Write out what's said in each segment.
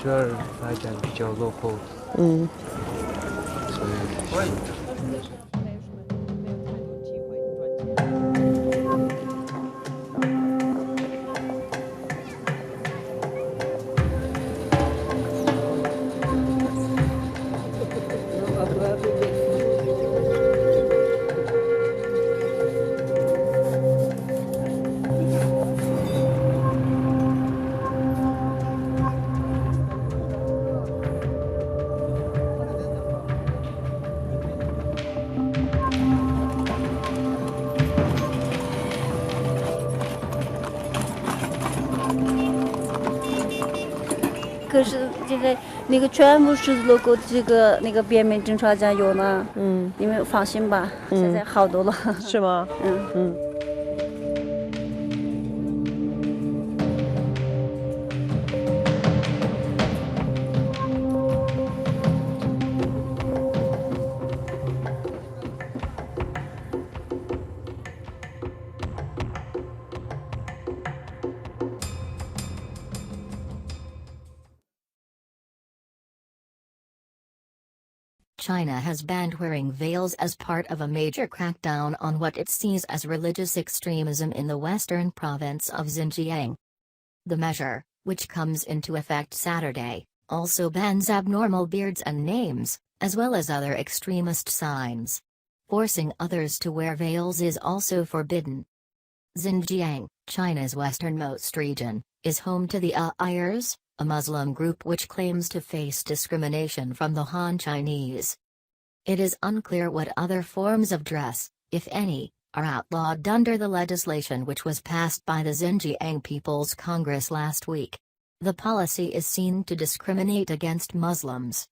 这儿来讲比较落后，所以。可是这个那个全部十字路口这个那个边面侦察站有呢，你们放心吧，现在好多了。是吗？China has banned wearing veils as part of a major crackdown on what it sees as religious extremism in the western province of Xinjiang. The measure, which comes into effect Saturday, also bans abnormal beards and names, as well as other extremist signs. Forcing others to wear veils is also forbidden. Xinjiang, China's westernmost region, is home to the Uighurs, a Muslim group which claims to face discrimination from the Han Chinese. It is unclear what other forms of dress, if any, are outlawed under the legislation which was passed by the Xinjiang People's Congress last week. The policy is seen to discriminate against Muslims.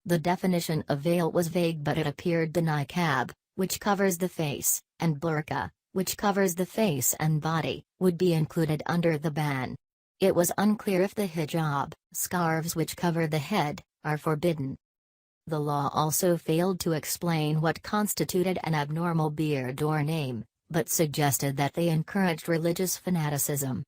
The definition of veil was vague, but it appeared the niqab, which covers the face, and burqa, which covers the face and body, would be included under the ban. It was unclear if the hijab, scarves which cover the head, are forbidden. The law also failed to explain what constituted an abnormal beard or name, but suggested that they encouraged religious fanaticism.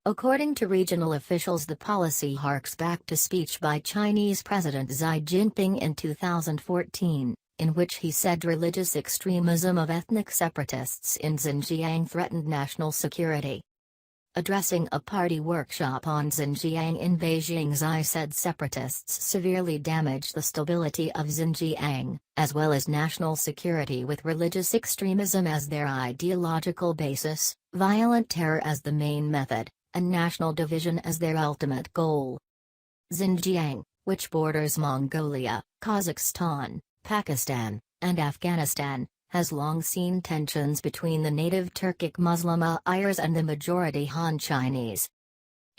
According to regional officials, the policy harks back to speech by Chinese President Xi Jinping in 2014, in which he said religious extremism of ethnic separatists in Xinjiang threatened national security. Addressing a party workshop on Xinjiang in Beijing, Xi said separatists severely damaged the stability of Xinjiang, as well as national security, with religious extremism as their ideological basis, violent terror as the main method, and national division as their ultimate goal. Xinjiang, which borders Mongolia, Kazakhstan, Pakistan, and Afghanistan, has long seen tensions between the native Turkic Muslim Uighurs and the majority Han Chinese.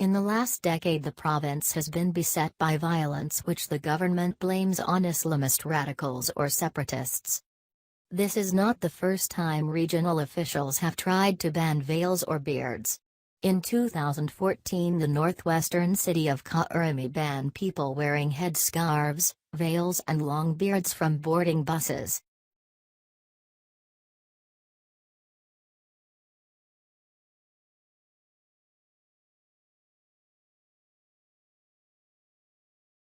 In the last decade, the province has been beset by violence which the government blames on Islamist radicals or separatists. This is not the first time regional officials have tried to ban veils or beards. In 2014, the northwestern city of Kaurimi banned people wearing headscarves, veils, and long beards from boarding buses,